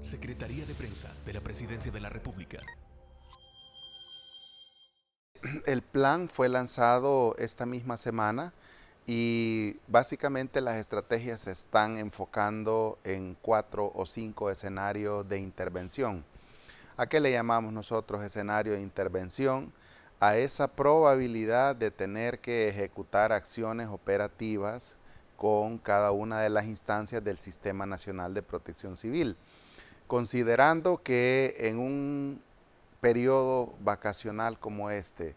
Secretaría de Prensa de la Presidencia de la República. El plan fue lanzado esta misma semana y básicamente las estrategias se están enfocando en 4 o 5 escenarios de intervención. ¿A qué le llamamos nosotros escenario de intervención? A esa probabilidad de tener que ejecutar acciones operativas con cada una de las instancias del Sistema Nacional de Protección Civil, considerando que en un periodo vacacional como este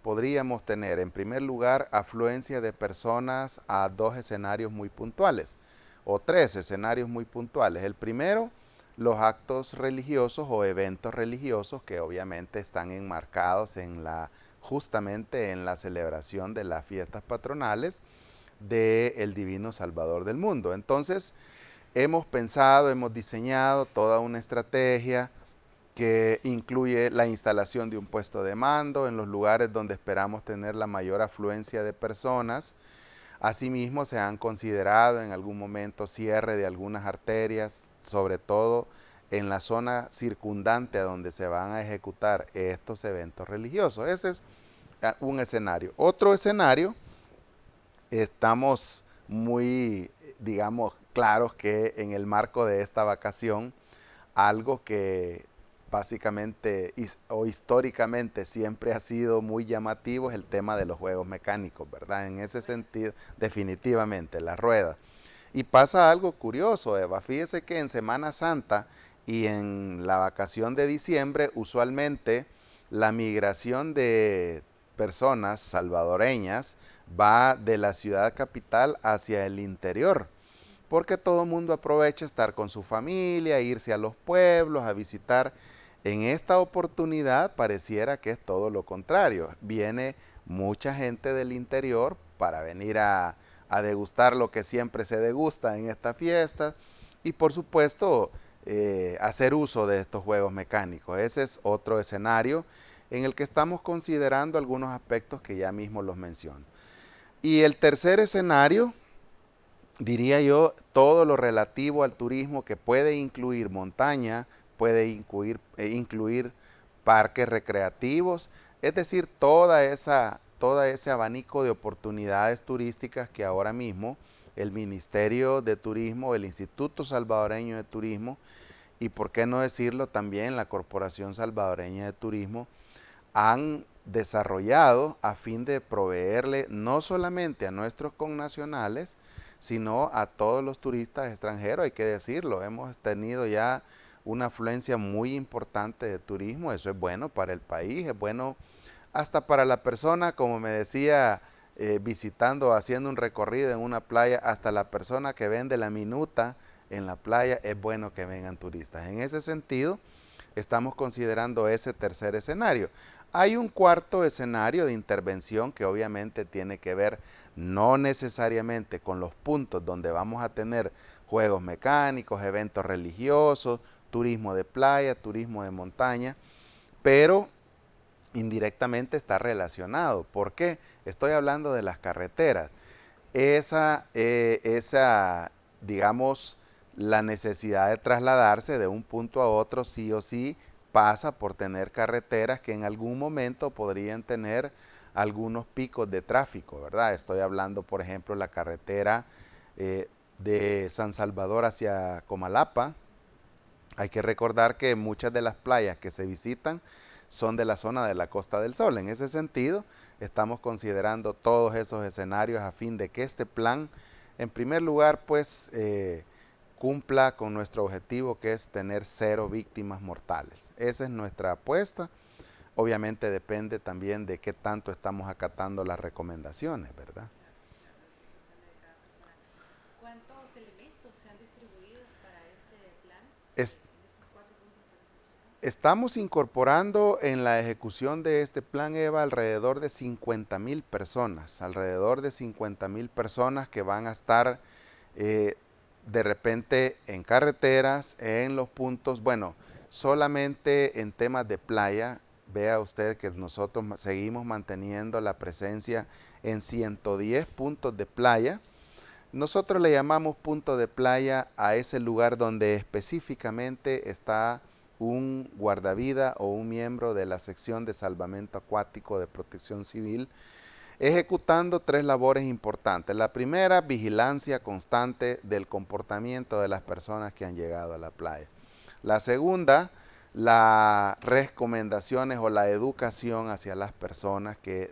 podríamos tener en primer lugar afluencia de personas a 2 escenarios muy puntuales o 3 escenarios muy puntuales. El primero, los actos religiosos o eventos religiosos que obviamente están enmarcados en justamente en la celebración de las fiestas patronales del Divino Salvador del mundo. Entonces, hemos pensado, hemos diseñado toda una estrategia que incluye la instalación de un puesto de mando en los lugares donde esperamos tener la mayor afluencia de personas. Asimismo, se han considerado en algún momento cierre de algunas arterias, sobre todo en la zona circundante a donde se van a ejecutar estos eventos religiosos. Ese es un escenario. Otro escenario, estamos muy, digamos, claros que en el marco de esta vacación, algo que básicamente o históricamente siempre ha sido muy llamativo es el tema de los juegos mecánicos, ¿verdad? En ese sentido, definitivamente, la rueda. Y pasa algo curioso, Eva. Fíjese que en Semana Santa y en la vacación de diciembre, usualmente la migración de personas salvadoreñas va de la ciudad capital hacia el interior, porque todo el mundo aprovecha estar con su familia, irse a los pueblos, a visitar. En esta oportunidad pareciera que es todo lo contrario. Viene mucha gente del interior para venir a degustar lo que siempre se degusta en esta fiesta y por supuesto hacer uso de estos juegos mecánicos. Ese es otro escenario en el que estamos considerando algunos aspectos que ya mismo los menciono. Y el tercer escenario, diría yo, todo lo relativo al turismo que puede incluir montaña, puede incluir parques recreativos, es decir, todo ese abanico de oportunidades turísticas que ahora mismo el Ministerio de Turismo, el Instituto Salvadoreño de Turismo y por qué no decirlo también la Corporación Salvadoreña de Turismo han desarrollado a fin de proveerle no solamente a nuestros connacionales, sino a todos los turistas extranjeros, hay que decirlo, hemos tenido ya una afluencia muy importante de turismo, eso es bueno para el país, es bueno hasta para la persona, como me decía, visitando, haciendo un recorrido en una playa, hasta la persona que vende la minuta en la playa, es bueno que vengan turistas. En ese sentido, estamos considerando ese tercer escenario. Hay un cuarto escenario de intervención que obviamente tiene que ver no necesariamente con los puntos donde vamos a tener juegos mecánicos, eventos religiosos, turismo de playa, turismo de montaña, pero indirectamente está relacionado. ¿Por qué? Estoy hablando de las carreteras. Digamos, la necesidad de trasladarse de un punto a otro sí o sí pasa por tener carreteras que en algún momento podrían tener algunos picos de tráfico, ¿verdad? Estoy hablando, por ejemplo, la carretera de San Salvador hacia Comalapa. Hay que recordar que muchas de las playas que se visitan son de la zona de la Costa del Sol. En ese sentido, estamos considerando todos esos escenarios a fin de que este plan, en primer lugar, pues cumpla con nuestro objetivo que es tener 0 víctimas mortales. Esa es nuestra apuesta. Obviamente depende también de qué tanto estamos acatando las recomendaciones, ¿verdad? ¿Cuántos elementos se han distribuido para este plan Es, en estos 4 puntos que les mencionaba? Estamos incorporando en la ejecución de este plan, Eva, alrededor de 50,000 personas, alrededor de 50,000 personas que van a estar eh, de repente en carreteras, en los puntos, bueno, solamente en temas de playa, vea usted que nosotros seguimos manteniendo la presencia en 110 puntos de playa Nosotros le llamamos punto de playa a ese lugar donde específicamente está un guardavida o un miembro de la sección de salvamento acuático de Protección Civil, ejecutando 3 labores importantes. La primera, vigilancia constante del comportamiento de las personas que han llegado a la playa. La segunda, las recomendaciones o la educación hacia las personas, que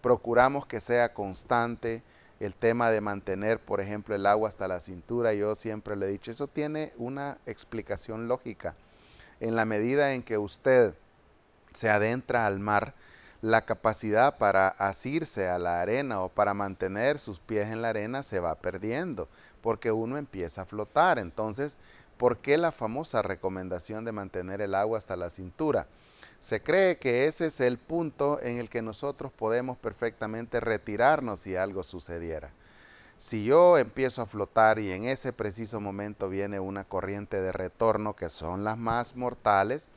procuramos que sea constante. El tema de mantener, por ejemplo, el agua hasta la cintura, yo siempre le he dicho, eso tiene una explicación lógica. En la medida en que usted se adentra al mar, la capacidad para asirse a la arena o para mantener sus pies en la arena se va perdiendo, porque uno empieza a flotar. Entonces, ¿por qué la famosa recomendación de mantener el agua hasta la cintura? Se cree que ese es el punto en el que nosotros podemos perfectamente retirarnos si algo sucediera. Si yo empiezo a flotar y en ese preciso momento viene una corriente de retorno, que son las más mortales,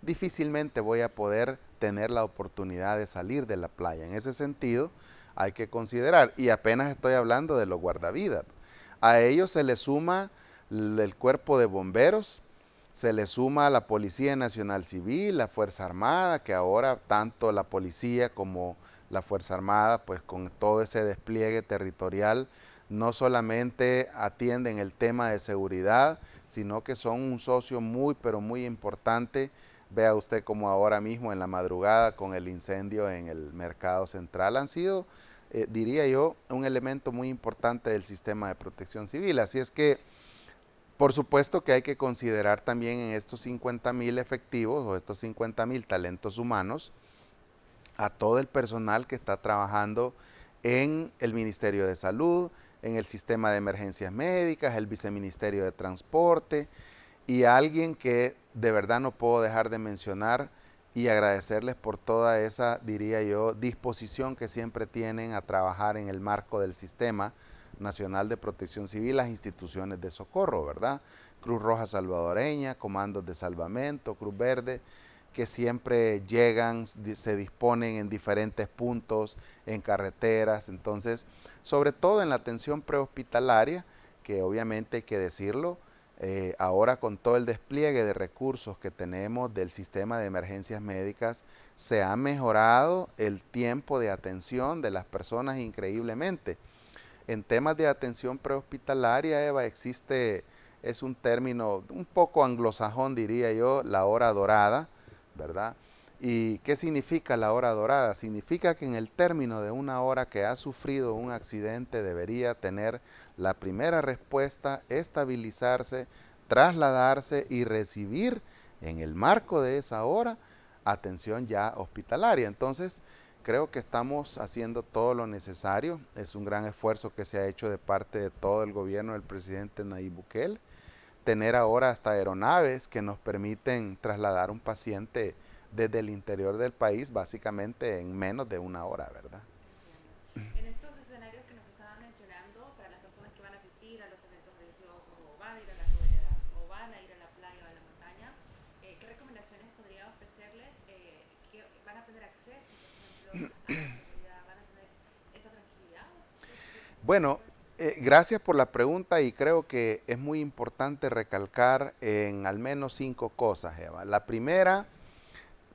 difícilmente voy a poder tener la oportunidad de salir de la playa. En ese sentido, hay que considerar, y apenas estoy hablando de los guardavidas, a ellos se les suma el cuerpo de bomberos, se le suma la Policía Nacional Civil, la Fuerza Armada, que ahora tanto la policía como la Fuerza Armada, pues con todo ese despliegue territorial, no solamente atienden el tema de seguridad, sino que son un socio muy, pero muy importante. Vea usted como ahora mismo en la madrugada con el incendio en el Mercado Central han sido, diría yo, un elemento muy importante del sistema de protección civil. Así es que, por supuesto que hay que considerar también en estos 50,000 efectivos o estos 50,000 talentos humanos a todo el personal que está trabajando en el Ministerio de Salud, en el sistema de emergencias médicas, el Viceministerio de Transporte, y a alguien que de verdad no puedo dejar de mencionar y agradecerles por toda esa, diría yo, disposición que siempre tienen a trabajar en el marco del Sistema Nacional de Protección Civil, las instituciones de socorro, ¿verdad? Cruz Roja Salvadoreña, Comandos de Salvamento, Cruz Verde, que siempre llegan, se disponen en diferentes puntos, en carreteras. Entonces, sobre todo en la atención prehospitalaria, que obviamente hay que decirlo, ahora con todo el despliegue de recursos que tenemos del sistema de emergencias médicas, se ha mejorado el tiempo de atención de las personas increíblemente. En temas de atención prehospitalaria, Eva, existe, es un término un poco anglosajón, diría yo, la hora dorada, ¿verdad? ¿Y qué significa la hora dorada? Significa que en el término de una hora que ha sufrido un accidente debería tener la primera respuesta, estabilizarse, trasladarse y recibir en el marco de esa hora atención ya hospitalaria. Entonces, creo que estamos haciendo todo lo necesario. Es un gran esfuerzo que se ha hecho de parte de todo el gobierno del presidente Nayib Bukele. Tener ahora hasta aeronaves que nos permiten trasladar un paciente desde el interior del país básicamente en menos de una hora, ¿verdad? Entiendo. En estos escenarios que nos estaba mencionando, para las personas que van a asistir a los eventos religiosos o van a ir a las ruedas o van a ir a la playa o a la montaña, ¿qué recomendaciones podría ofrecerles? ¿Que van a tener acceso, por ejemplo, a la seguridad? ¿Van a tener esa tranquilidad? Bueno, gracias por la pregunta y creo que es muy importante recalcar en al menos 5 cosas, Eva. La primera,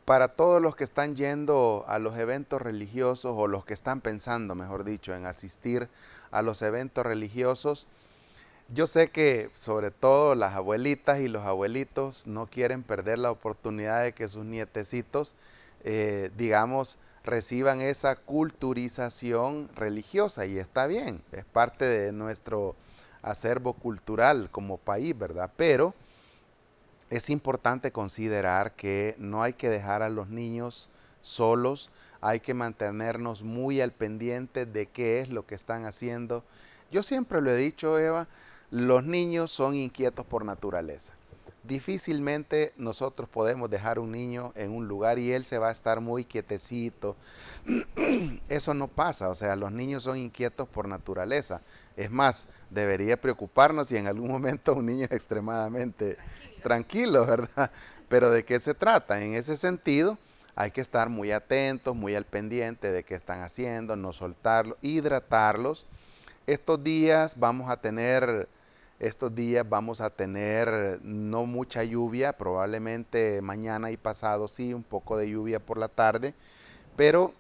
para todos los que están yendo a los eventos religiosos o los que están pensando, mejor dicho, en asistir a los eventos religiosos, yo sé que sobre todo las abuelitas y los abuelitos no quieren perder la oportunidad de que sus nietecitos, digamos, reciban esa culturización religiosa, y está bien, es parte de nuestro acervo cultural como país, ¿verdad? Pero es importante considerar que no hay que dejar a los niños solos, hay que mantenernos muy al pendiente de qué es lo que están haciendo. Yo siempre lo he dicho, Eva, los niños son inquietos por naturaleza. Difícilmente nosotros podemos dejar un niño en un lugar y él se va a estar muy quietecito. Eso no pasa, o sea, los niños son inquietos por naturaleza. Es más, debería preocuparnos si en algún momento un niño es extremadamente tranquilo, ¿verdad? Pero ¿de qué se trata? En ese sentido, hay que estar muy atentos, muy al pendiente de qué están haciendo, no soltarlos, hidratarlos. estos días vamos a tener, estos días vamos a tener no mucha lluvia, probablemente mañana y pasado sí, un poco de lluvia por la tarde, pero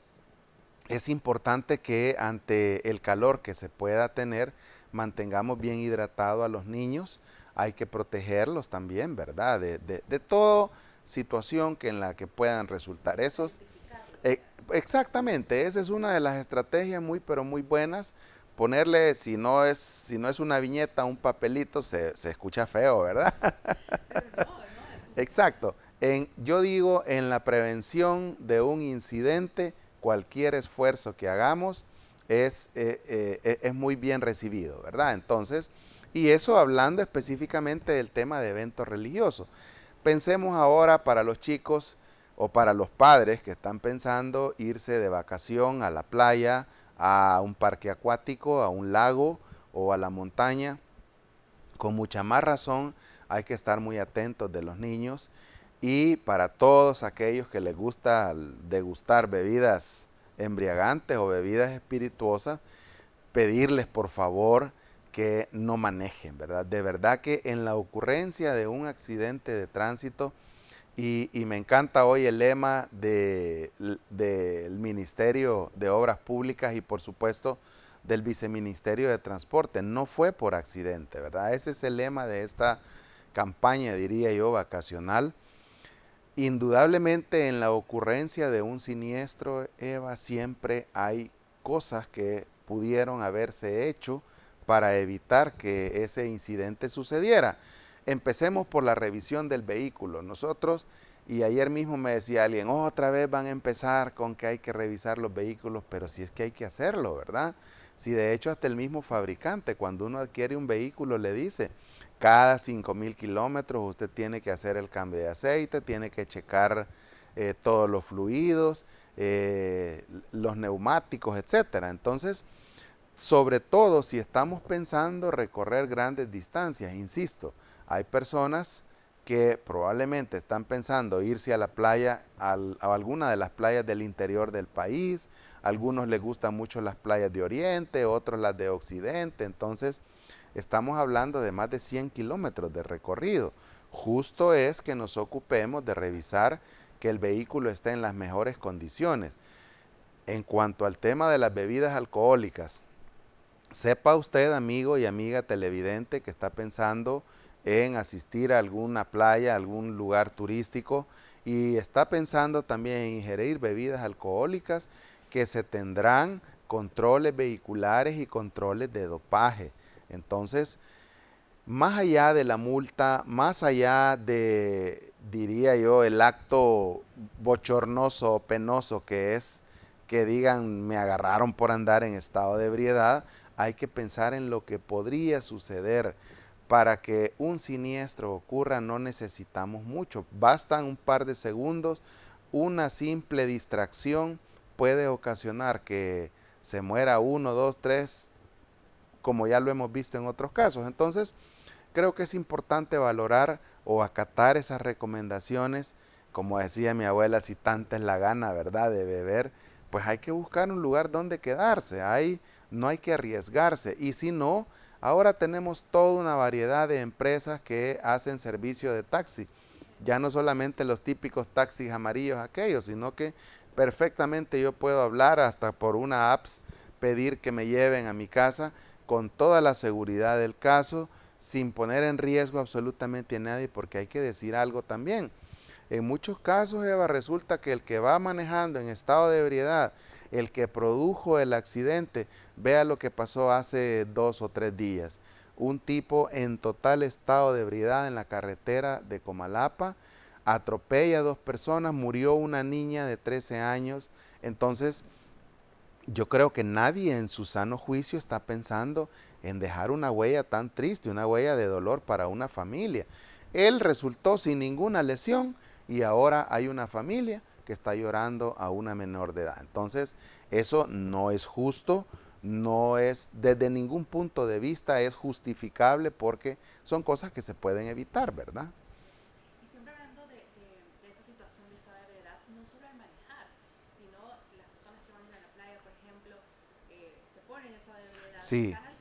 es importante que ante el calor que se pueda tener, mantengamos bien hidratado a los niños. Hay que protegerlos también, ¿verdad? De toda situación que en la que puedan resultar. Esos, Identificarlo, eh, ¿verdad? exactamente, esa es una de las estrategias muy, pero muy buenas. Ponerle, si no es una viñeta, un papelito, se escucha feo, ¿verdad? Pero no, no, funciona. Exacto. Yo digo, en la prevención de un incidente, cualquier esfuerzo que hagamos es muy bien recibido, ¿verdad? Entonces, y eso hablando específicamente del tema de eventos religiosos. Pensemos ahora para los chicos o para los padres que están pensando irse de vacación a la playa, a un parque acuático, a un lago o a la montaña. Con mucha más razón hay que estar muy atentos de los niños y para todos aquellos que les gusta degustar bebidas embriagantes o bebidas espirituosas, pedirles por favor que no manejen, ¿verdad? De verdad que en la ocurrencia de un accidente de tránsito, y me encanta hoy el lema del Ministerio de Obras Públicas y por supuesto del Viceministerio de Transporte. No fue por accidente, ¿verdad? Ese es el lema de esta campaña, diría yo, vacacional. Indudablemente en la ocurrencia de un siniestro, Eva, siempre hay cosas que pudieron haberse hecho para evitar que ese incidente sucediera. Empecemos por la revisión del vehículo. Nosotros, y ayer mismo me decía alguien, otra vez van a empezar con que hay que revisar los vehículos, pero si es que hay que hacerlo, ¿verdad? Si de hecho hasta el mismo fabricante, cuando uno adquiere un vehículo, le dice, cada 5,000 kilómetros usted tiene que hacer el cambio de aceite, tiene que checar todos los fluidos, los neumáticos, etcétera. Entonces, sobre todo si estamos pensando recorrer grandes distancias, insisto, hay personas que probablemente están pensando irse a la playa, a alguna de las playas del interior del país, a algunos les gustan mucho las playas de Oriente, otros las de Occidente, entonces estamos hablando de más de 100 kilómetros de recorrido. Justo es que nos ocupemos de revisar que el vehículo esté en las mejores condiciones. En cuanto al tema de las bebidas alcohólicas, sepa usted, amigo y amiga televidente, que está pensando en asistir a alguna playa, a algún lugar turístico y está pensando también en ingerir bebidas alcohólicas, que se tendrán controles vehiculares y controles de dopaje. Entonces, más allá de la multa, más allá de, diría yo, el acto bochornoso o penoso que es que digan me agarraron por andar en estado de ebriedad, hay que pensar en lo que podría suceder. Para que un siniestro ocurra no necesitamos mucho, bastan un par de segundos, una simple distracción puede ocasionar que se muera uno, dos, tres, como ya lo hemos visto en otros casos. Entonces, creo que es importante valorar o acatar esas recomendaciones. Como decía mi abuela, si tanta es la gana, ¿verdad?, de beber, pues hay que buscar un lugar donde quedarse. No hay que arriesgarse. Y si no, ahora tenemos toda una variedad de empresas que hacen servicio de taxi. Ya no solamente los típicos taxis amarillos aquellos, sino que perfectamente yo puedo hablar hasta por una apps, pedir que me lleven a mi casa con toda la seguridad del caso, sin poner en riesgo absolutamente a nadie, porque hay que decir algo también. En muchos casos, Eva, resulta que el que va manejando en estado de ebriedad, el que produjo el accidente, vea lo que pasó hace 2 o 3 días. Un tipo en total estado de ebriedad en la carretera de Comalapa, atropella a 2 personas, murió una niña de 13 años. Entonces, yo creo que nadie en su sano juicio está pensando en dejar una huella tan triste, una huella de dolor para una familia. Él resultó sin ninguna lesión y ahora hay una familia que está llorando a una menor de edad. Entonces, eso no es justo, no es desde ningún punto de vista es justificable porque son cosas que se pueden evitar, ¿verdad? Y siempre hablando de esta situación de estado de ebriedad, no solo al manejar, sino las personas que van a ir a la playa, por ejemplo, se ponen en estado de ebriedad, Sí, están al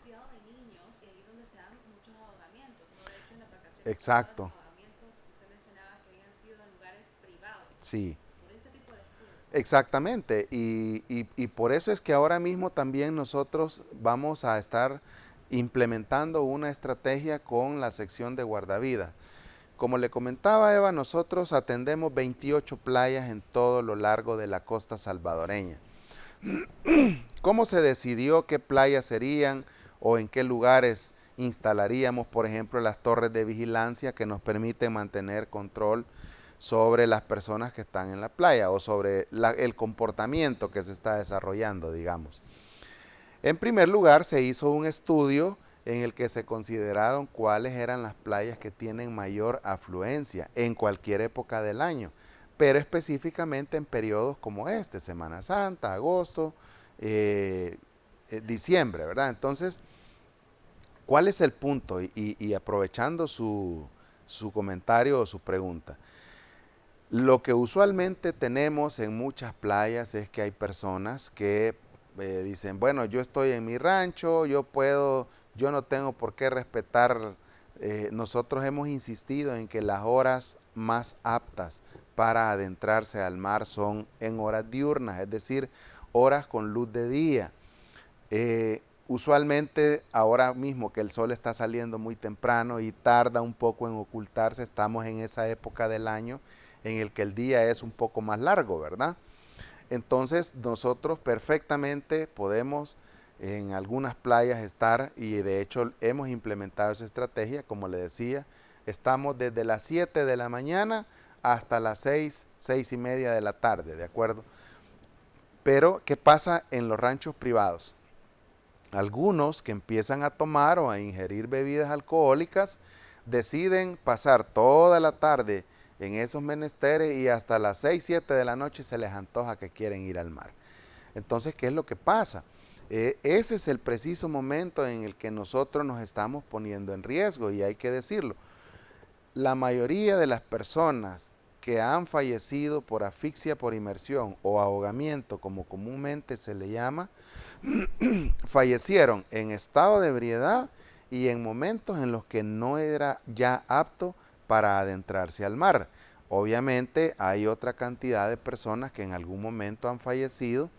Exacto. Los acabamientos, usted mencionaba que habían sido en lugares privados Sí. por este tipo de descuido. Exactamente, y por eso es que ahora mismo también nosotros vamos a estar implementando una estrategia con la sección de guardavidas. Como le comentaba Eva, nosotros atendemos 28 playas en todo lo largo de la costa salvadoreña. ¿Cómo se decidió qué playas serían o en qué lugares instalaríamos, por ejemplo, las torres de vigilancia que nos permiten mantener control sobre las personas que están en la playa o sobre el comportamiento que se está desarrollando, digamos? En primer lugar, se hizo un estudio en el que se consideraron cuáles eran las playas que tienen mayor afluencia en cualquier época del año, pero específicamente en periodos como este, Semana Santa, agosto, diciembre, ¿verdad? Entonces, ¿cuál es el punto? Y aprovechando su comentario o su pregunta, lo que usualmente tenemos en muchas playas es que hay personas que dicen, bueno, yo estoy en mi rancho, yo no tengo por qué respetar. Nosotros hemos insistido en que las horas más aptas para adentrarse al mar son en horas diurnas, es decir, horas con luz de día. Usualmente ahora mismo que el sol está saliendo muy temprano y tarda un poco en ocultarse, estamos en esa época del año en el que el día es un poco más largo, ¿verdad? Entonces nosotros perfectamente podemos en algunas playas estar, y de hecho hemos implementado esa estrategia, como le decía, estamos desde las 7 de la mañana hasta las 6:30 de la tarde, ¿de acuerdo? Pero, ¿qué pasa en los ranchos privados? Algunos que empiezan a tomar o a ingerir bebidas alcohólicas deciden pasar toda la tarde en esos menesteres y hasta las 6, 7 de la noche se les antoja que quieren ir al mar. Entonces, ¿qué es lo que pasa? Ese es el preciso momento en el que nosotros nos estamos poniendo en riesgo, y hay que decirlo. La mayoría de las personas que han fallecido por asfixia por inmersión o ahogamiento, como comúnmente se le llama, fallecieron en estado de ebriedad y en momentos en los que no era ya apto para adentrarse al mar. Obviamente hay otra cantidad de personas que en algún momento han fallecido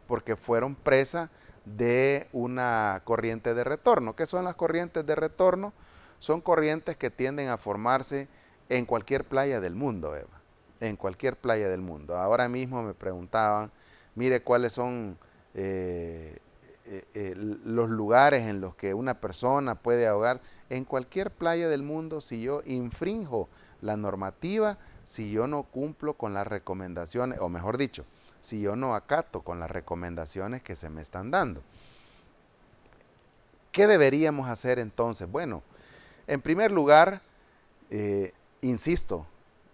porque fueron presa de una corriente de retorno. ¿Qué son las corrientes de retorno? Son corrientes que tienden a formarse en cualquier playa del mundo, Eva. En cualquier playa del mundo. Ahora mismo me preguntaban, mire cuáles son los lugares en los que una persona puede ahogar. En cualquier playa del mundo, si yo infrinjo la normativa, si yo no cumplo con las recomendaciones, o mejor dicho, si yo no acato con las recomendaciones que se me están dando. ¿Qué deberíamos hacer entonces? Bueno, en primer lugar, insisto,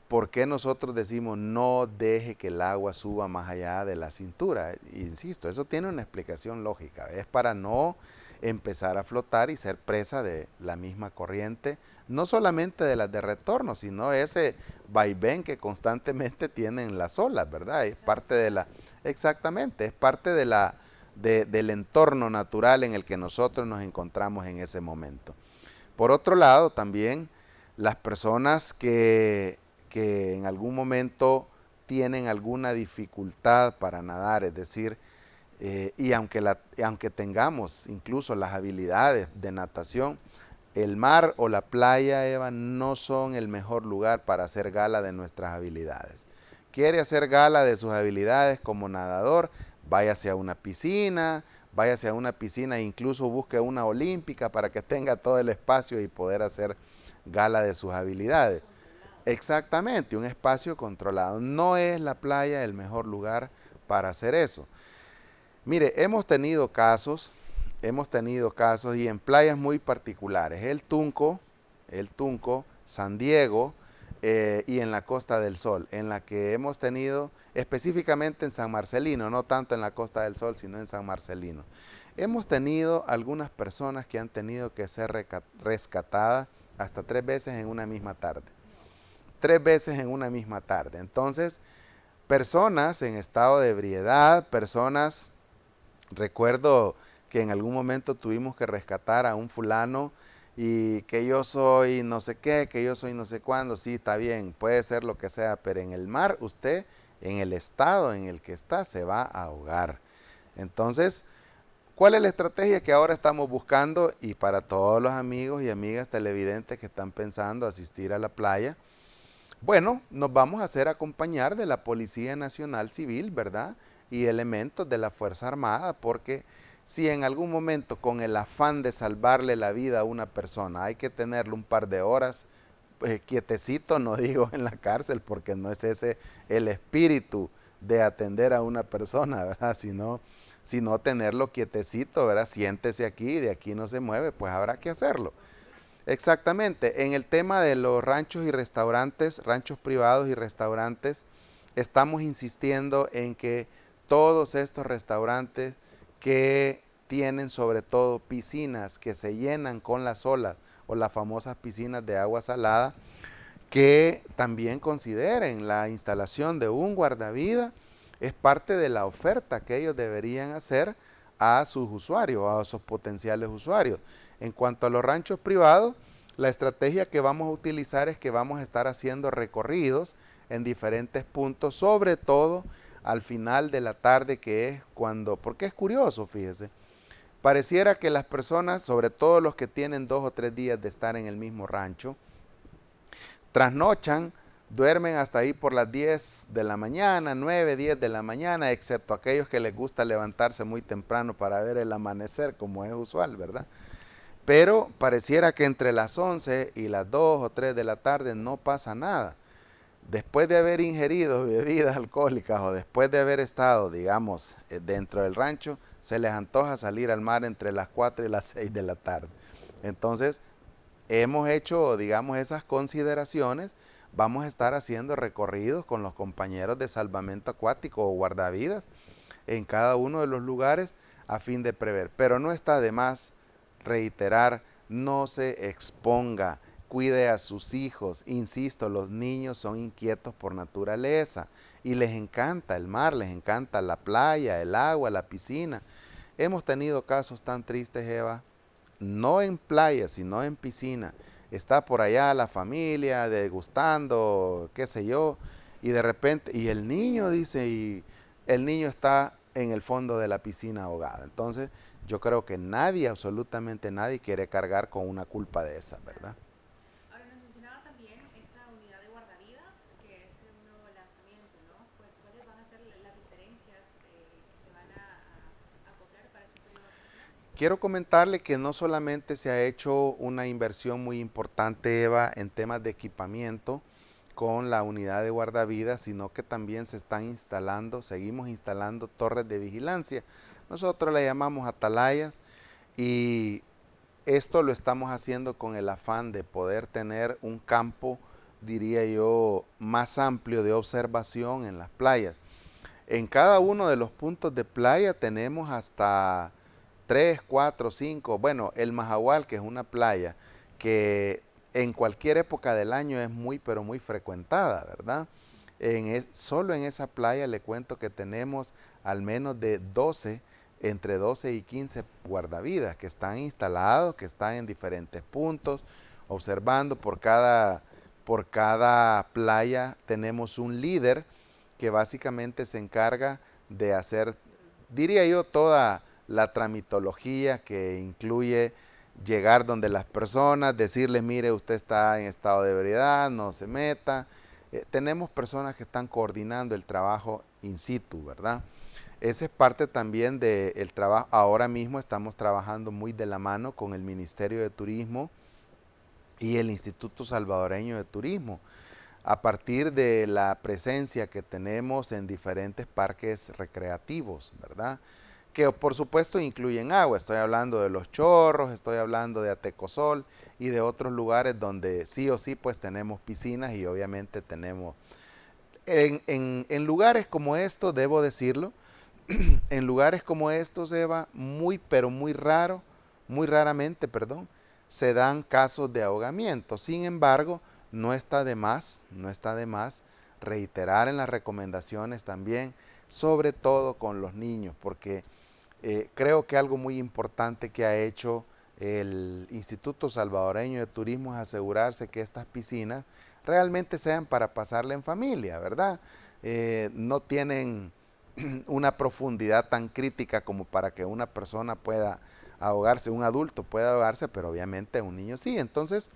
¿por qué nosotros decimos no deje que el agua suba más allá de la cintura? Insisto, eso tiene una explicación lógica. Es para no empezar a flotar y ser presa de la misma corriente, no solamente de las de retorno, sino ese vaivén que constantemente tienen las olas, ¿verdad? Es parte de la, exactamente, es parte de del entorno natural en el que nosotros nos encontramos en ese momento. Por otro lado, también las personas que en algún momento tienen alguna dificultad para nadar, es decir, y aunque tengamos incluso las habilidades de natación, el mar o la playa, Eva, no son el mejor lugar para hacer gala de nuestras habilidades. Quiere hacer gala de sus habilidades como nadador, váyase a una piscina, e incluso busque una olímpica para que tenga todo el espacio y poder hacer gala de sus habilidades. Exactamente, un espacio controlado. No es la playa el mejor lugar para hacer eso. Mire, hemos tenido casos y en playas muy particulares. El Tunco, San Diego y en la Costa del Sol, en la que hemos tenido, específicamente en San Marcelino, no tanto en la Costa del Sol, sino en San Marcelino. Hemos tenido algunas personas que han tenido que ser rescatadas hasta 3 veces en una misma tarde. 3 veces en una misma tarde. Entonces, personas en estado de ebriedad, recuerdo que en algún momento tuvimos que rescatar a un fulano y que yo soy no sé qué, que yo soy no sé cuándo, sí, está bien, puede ser lo que sea, pero en el mar usted, en el estado en el que está, se va a ahogar. Entonces, ¿cuál es la estrategia que ahora estamos buscando? Y para todos los amigos y amigas televidentes que están pensando asistir a la playa, bueno, nos vamos a hacer acompañar de la Policía Nacional Civil, ¿verdad? Y elementos de la Fuerza Armada, porque si en algún momento con el afán de salvarle la vida a una persona hay que tenerlo un par de horas quietecito, no digo en la cárcel, porque no es ese el espíritu de atender a una persona, ¿verdad? Sino tenerlo quietecito, ¿verdad? Siéntese aquí, de aquí no se mueve, pues habrá que hacerlo. Exactamente, en el tema de los ranchos y restaurantes, ranchos privados y restaurantes, estamos insistiendo en que todos estos restaurantes que tienen sobre todo piscinas que se llenan con las olas o las famosas piscinas de agua salada, que también consideren la instalación de un guardavidas, es parte de la oferta que ellos deberían hacer a sus usuarios, a sus potenciales usuarios. En cuanto a los ranchos privados, la estrategia que vamos a utilizar es que vamos a estar haciendo recorridos en diferentes puntos, sobre todo al final de la tarde, que es cuando, porque es curioso, fíjese, pareciera que las personas, sobre todo los que tienen 2 o 3 días de estar en el mismo rancho, trasnochan, duermen hasta ahí por las 10 de la mañana, 9, 10 de la mañana, excepto aquellos que les gusta levantarse muy temprano para ver el amanecer, como es usual, ¿verdad? Pero pareciera que entre las 11 y las 2 o 3 de la tarde no pasa nada. Después de haber ingerido bebidas alcohólicas o después de haber estado, digamos, dentro del rancho, se les antoja salir al mar entre las 4 y las 6 de la tarde. Entonces, hemos hecho, digamos, esas consideraciones. Vamos a estar haciendo recorridos con los compañeros de salvamento acuático o guardavidas en cada uno de los lugares a fin de prever. Pero no está de más reiterar, no se exponga, cuide a sus hijos. Insisto, los niños son inquietos por naturaleza y les encanta el mar, les encanta la playa, el agua, la piscina. Hemos tenido casos tan tristes, Eva, no en playa, sino en piscina. Está por allá la familia degustando, qué sé yo, y de repente, y el niño dice, y el niño está en el fondo de la piscina ahogado. Entonces, yo creo que nadie, absolutamente nadie, quiere cargar con una culpa de esa, ¿verdad? Ahora nos mencionaba también esta unidad de guardavidas, que es un nuevo lanzamiento, ¿no? ¿Cuáles van a ser las diferencias que se van a acoplar para ese periodo vacacional? Quiero comentarle que no solamente se ha hecho una inversión muy importante, Eva, en temas de equipamiento con la unidad de guardavidas, sino que también se están instalando, seguimos instalando torres de vigilancia. Nosotros le llamamos atalayas y esto lo estamos haciendo con el afán de poder tener un campo, diría yo, más amplio de observación en las playas. En cada uno de los puntos de playa tenemos hasta 3, 4, 5, bueno, el Majahual, que es una playa que en cualquier época del año es muy, pero muy frecuentada, ¿verdad? Solo en esa playa le cuento que tenemos al menos de 12, entre 12 y 15 guardavidas que están instalados, que están en diferentes puntos, observando por cada playa tenemos un líder que básicamente se encarga de hacer, diría yo, toda la tramitología que incluye llegar donde las personas, decirles, mire, usted está en estado de ebriedad, no se meta. Tenemos personas que están coordinando el trabajo in situ, ¿verdad? Esa es parte también del trabajo. Ahora mismo estamos trabajando muy de la mano con el Ministerio de Turismo y el Instituto Salvadoreño de Turismo, a partir de la presencia que tenemos en diferentes parques recreativos, ¿verdad? Que por supuesto incluyen agua. Estoy hablando de Los Chorros, estoy hablando de Atecosol y de otros lugares donde sí o sí pues tenemos piscinas y obviamente tenemos... En lugares como estos, debo decirlo, en lugares como estos, Eva, muy pero muy raro, muy raramente, perdón, se dan casos de ahogamiento. Sin embargo, no está de más reiterar en las recomendaciones también, sobre todo con los niños, porque creo que algo muy importante que ha hecho el Instituto Salvadoreño de Turismo es asegurarse que estas piscinas realmente sean para pasarla en familia, ¿verdad? No tienen una profundidad tan crítica como para que una persona pueda ahogarse, un adulto pueda ahogarse, pero obviamente un niño sí. Entonces,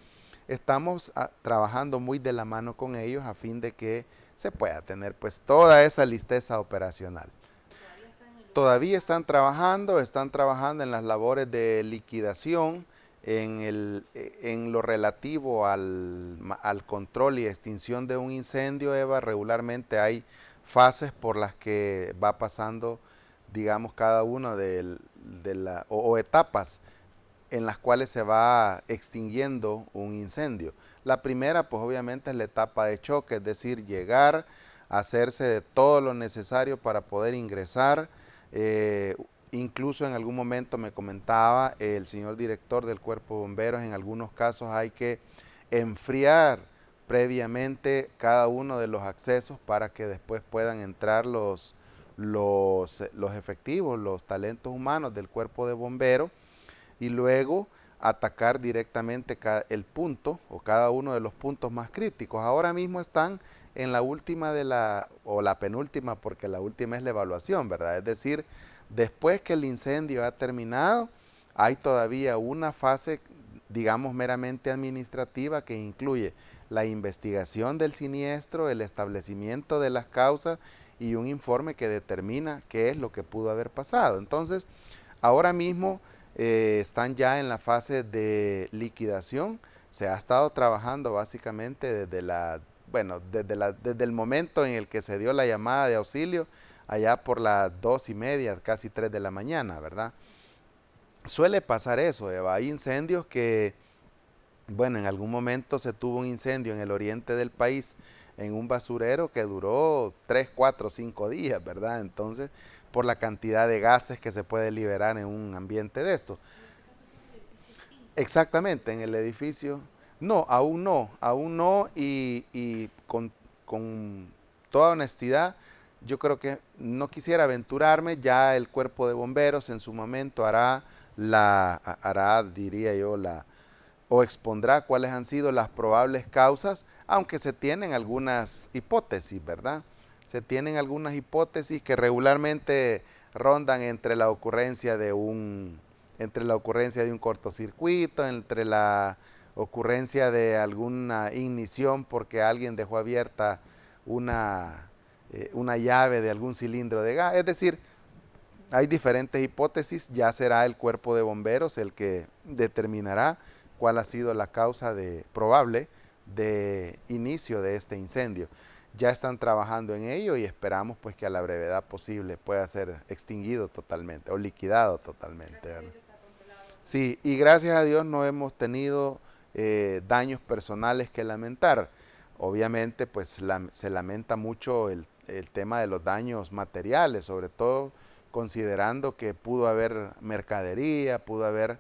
estamos trabajando muy de la mano con ellos a fin de que se pueda tener pues toda esa listeza operacional. Todavía están trabajando en las labores de liquidación, en lo relativo al control y extinción de un incendio, Eva. Regularmente hay fases por las que va pasando, digamos, cada uno o etapas en las cuales se va extinguiendo un incendio. La primera, pues obviamente es la etapa de choque, es decir, llegar, hacerse de todo lo necesario para poder ingresar. Incluso en algún momento me comentaba el señor director del Cuerpo de Bomberos, en algunos casos hay que enfriar previamente cada uno de los accesos para que después puedan entrar los efectivos, los talentos humanos del Cuerpo de Bomberos, y luego atacar directamente el punto o cada uno de los puntos más críticos. Ahora mismo están en la última o la penúltima, porque la última es la evaluación, ¿verdad? Es decir, después que el incendio ha terminado, hay todavía una fase, digamos, meramente administrativa que incluye la investigación del siniestro, el establecimiento de las causas y un informe que determina qué es lo que pudo haber pasado. Entonces, ahora mismo están ya en la fase de liquidación. Se ha estado trabajando básicamente desde el momento en el que se dio la llamada de auxilio, allá por las 2:30, casi 3 de la mañana, ¿verdad? Suele pasar eso, Eva. Hay incendios que, bueno, en algún momento se tuvo un incendio en el oriente del país, en un basurero que duró 3, 4, 5 días, ¿verdad? Entonces, por la cantidad de gases que se puede liberar en un ambiente de esto. Exactamente, en el edificio. No, aún no, y con toda honestidad, yo creo que no quisiera aventurarme. Ya el Cuerpo de Bomberos en su momento diría yo, o expondrá cuáles han sido las probables causas, aunque se tienen algunas hipótesis, ¿verdad? Se tienen algunas hipótesis que regularmente rondan entre la ocurrencia de un cortocircuito, entre la ocurrencia de alguna ignición porque alguien dejó abierta una llave de algún cilindro de gas. Es decir, hay diferentes hipótesis. Ya será el Cuerpo de Bomberos el que determinará cuál ha sido la causa probable de inicio de este incendio. Ya están trabajando en ello y esperamos pues que a la brevedad posible pueda ser extinguido totalmente o liquidado totalmente, ¿verdad? Sí, y gracias a Dios no hemos tenido daños personales que lamentar. Obviamente pues se lamenta mucho el tema de los daños materiales, sobre todo considerando que pudo haber mercadería, pudo haber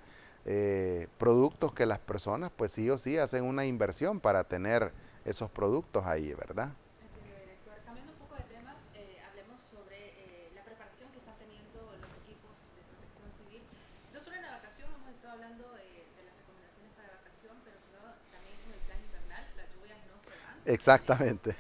productos que las personas pues sí o sí hacen una inversión para tener esos productos ahí, ¿verdad? Entiendo, director. Cambiando un poco de tema, hablemos sobre la preparación que están teniendo los equipos de protección civil. No solo en la vacación, hemos estado hablando de las recomendaciones para vacación, pero sino también con el plan invernal. Las lluvias no se van. Exactamente.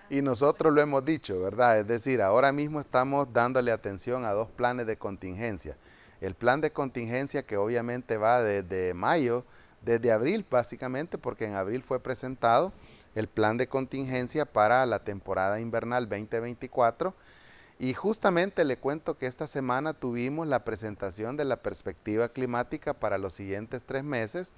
Y nosotros lo hemos dicho, ¿verdad? Es decir, ahora mismo estamos dándole atención a 2 planes de contingencia. El plan de contingencia que obviamente va desde mayo, desde abril básicamente, porque en abril fue presentado el plan de contingencia para la temporada invernal 2024. Y justamente le cuento que esta semana tuvimos la presentación de la perspectiva climática para los siguientes 3 meses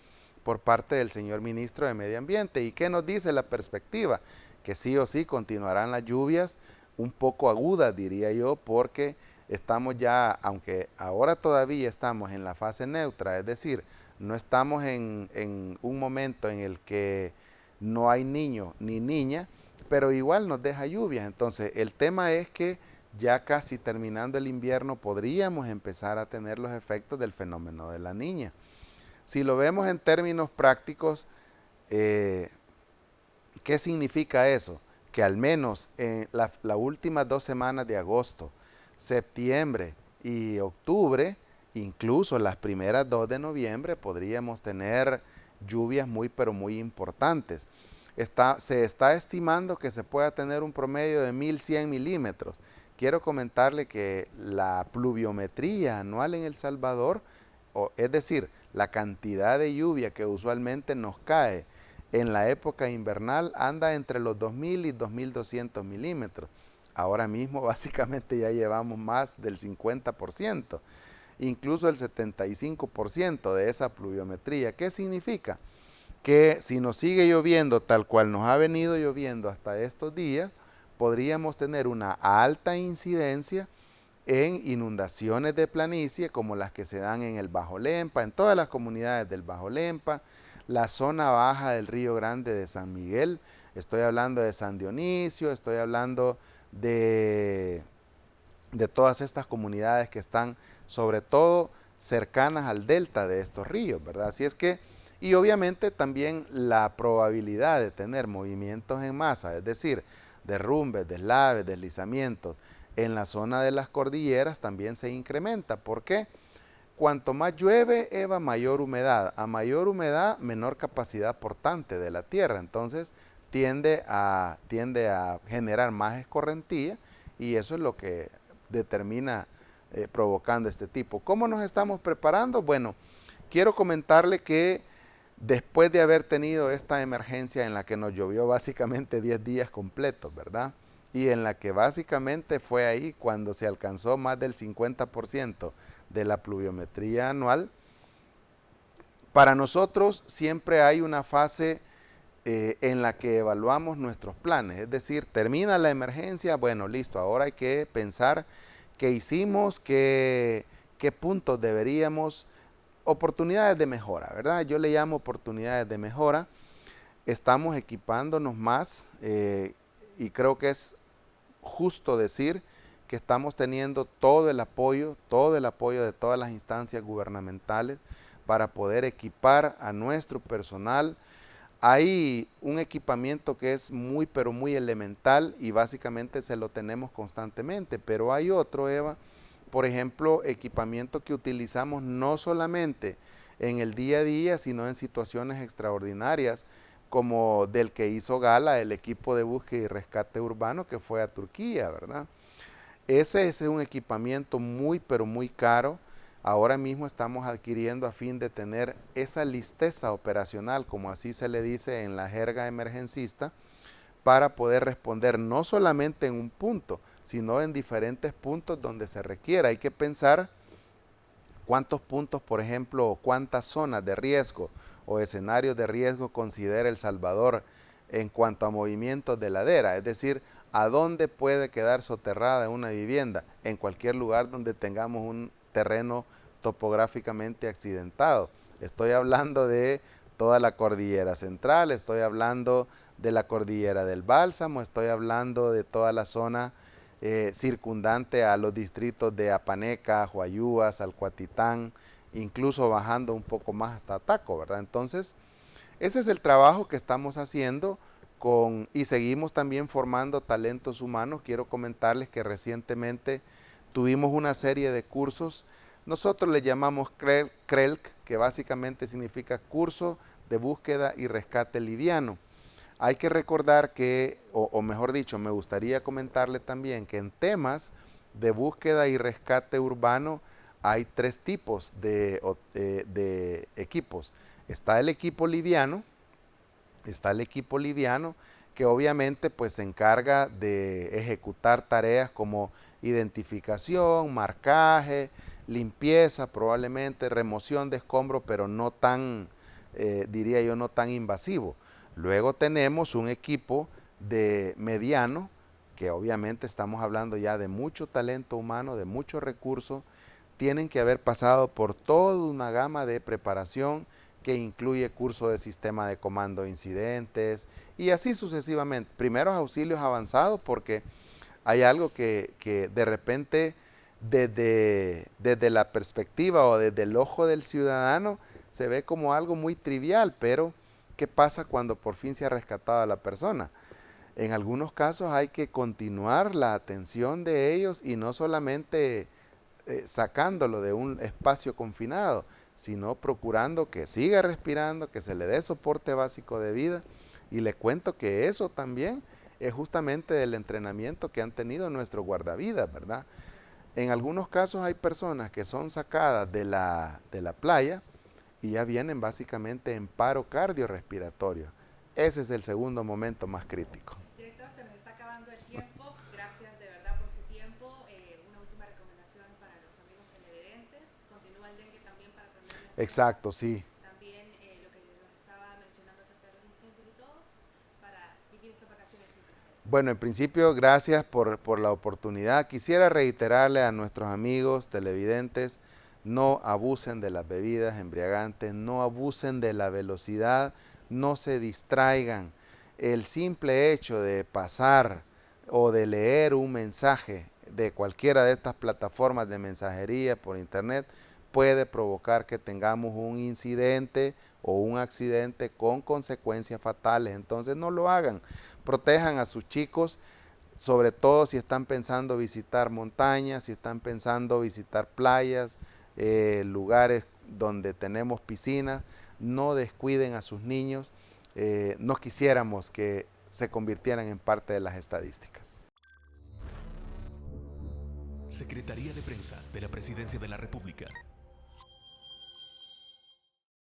por parte del señor ministro de Medio Ambiente. ¿Y qué nos dice la perspectiva? Que sí o sí continuarán las lluvias un poco agudas, diría yo, porque estamos ya, aunque ahora todavía estamos en la fase neutra, es decir, no estamos en un momento en el que no hay niño ni niña, pero igual nos deja lluvias. Entonces, el tema es que ya casi terminando el invierno podríamos empezar a tener los efectos del fenómeno de la niña. Si lo vemos en términos prácticos, ¿qué significa eso? Que al menos en las últimas 2 semanas de agosto, septiembre y octubre, Incluso las primeras 2 de noviembre podríamos tener lluvias muy pero muy importantes. Se está estimando que se pueda tener un promedio de 1100 milímetros. Quiero comentarle que la pluviometría anual en El Salvador, es decir, la cantidad de lluvia que usualmente nos cae en la época invernal, anda entre los 2000 y 2200 milímetros. Ahora mismo básicamente ya llevamos más del 50%, incluso el 75% de esa pluviometría. ¿Qué significa? Que si nos sigue lloviendo tal cual nos ha venido lloviendo hasta estos días, podríamos tener una alta incidencia en inundaciones de planicie como las que se dan en el Bajo Lempa, en todas las comunidades del Bajo Lempa, la zona baja del Río Grande de San Miguel, estoy hablando de San Dionisio, estoy hablando de todas estas comunidades que están sobre todo cercanas al delta de estos ríos, ¿verdad? Así es que, y obviamente también la probabilidad de tener movimientos en masa, es decir, derrumbes, deslaves, deslizamientos en la zona de las cordilleras también se incrementa. ¿Por qué? Cuanto más llueve, Eva, mayor humedad. A mayor humedad, menor capacidad portante de la tierra. Entonces tiende a generar más escorrentía y eso es lo que determina provocando este tipo. ¿Cómo nos estamos preparando? Bueno, quiero comentarle que después de haber tenido esta emergencia en la que nos llovió básicamente 10 días completos, ¿verdad? Y en la que básicamente fue ahí cuando se alcanzó más del 50% de la pluviometría anual, para nosotros siempre hay una fase en la que evaluamos nuestros planes, es decir, termina la emergencia, bueno, listo, ahora hay que pensar qué hicimos, qué puntos deberíamos, oportunidades de mejora, ¿verdad? Yo le llamo oportunidades de mejora. Estamos equipándonos más y creo que es justo decir que estamos teniendo todo el apoyo de todas las instancias gubernamentales para poder equipar a nuestro personal. Hay un equipamiento que es muy pero muy elemental y básicamente se lo tenemos constantemente, pero hay otro, Eva, por ejemplo, equipamiento que utilizamos no solamente en el día a día, sino en situaciones extraordinarias, como del que hizo gala el equipo de búsqueda y rescate urbano que fue a Turquía, ¿verdad? Ese es un equipamiento muy, pero muy caro. Ahora mismo estamos adquiriendo a fin de tener esa listeza operacional, como así se le dice en la jerga emergencista, para poder responder no solamente en un punto, sino en diferentes puntos donde se requiera. Hay que pensar cuántos puntos, por ejemplo, o cuántas zonas de riesgo o escenarios de riesgo considera El Salvador en cuanto a movimientos de ladera, es decir, a dónde puede quedar soterrada una vivienda, en cualquier lugar donde tengamos un terreno topográficamente accidentado. Estoy hablando de toda la cordillera central, estoy hablando de la cordillera del Bálsamo, estoy hablando de toda la zona circundante a los distritos de Apaneca, Huayúa, Salcuatitán, incluso bajando un poco más hasta Ataco, ¿verdad? Entonces, ese es el trabajo que estamos haciendo y seguimos también formando talentos humanos. Quiero comentarles que recientemente tuvimos una serie de cursos, nosotros le llamamos CRELC, que básicamente significa Curso de Búsqueda y Rescate Liviano. Hay que recordar que, o mejor dicho, me gustaría comentarle también que en temas de búsqueda y rescate urbano hay 3 tipos de equipos. Está el equipo liviano que obviamente pues se encarga de ejecutar tareas como identificación, marcaje, limpieza, probablemente remoción de escombros, pero no tan, diría yo, no tan invasivo. Luego tenemos un equipo de mediano, que obviamente estamos hablando ya de mucho talento humano, de muchos recursos, tienen que haber pasado por toda una gama de preparación que incluye curso de sistema de comando de incidentes y así sucesivamente. Primeros auxilios avanzados porque hay algo que de repente desde la perspectiva o desde el ojo del ciudadano se ve como algo muy trivial, pero ¿qué pasa cuando por fin se ha rescatado a la persona? En algunos casos hay que continuar la atención de ellos y no solamente sacándolo de un espacio confinado, sino procurando que siga respirando, que se le dé soporte básico de vida. Y le cuento que eso también es justamente el entrenamiento que han tenido nuestros guardavidas, ¿verdad? En algunos casos hay personas que son sacadas de la playa y ya vienen básicamente en paro cardiorrespiratorio. Ese es el segundo momento más crítico. Director, se nos está acabando el tiempo. Gracias de verdad por su tiempo. Una última recomendación para los amigos televidentes. Continúa el dengue también para atender. Exacto, sí. También lo que nos estaba mencionando acerca de los incendios y todo, para vivir estas vacaciones sin tragedia. Bueno, en principio, gracias por la oportunidad. Quisiera reiterarle a nuestros amigos televidentes, no abusen de las bebidas embriagantes, no abusen de la velocidad, no se distraigan. El simple hecho de pasar o de leer un mensaje de cualquiera de estas plataformas de mensajería por internet puede provocar que tengamos un incidente o un accidente con consecuencias fatales. Entonces no lo hagan. Protejan a sus chicos, sobre todo si están pensando visitar montañas, si están pensando visitar playas, lugares donde tenemos piscinas. No descuiden a sus niños. No quisiéramos que se convirtieran en parte de las estadísticas. Secretaría de Prensa de la Presidencia de la República.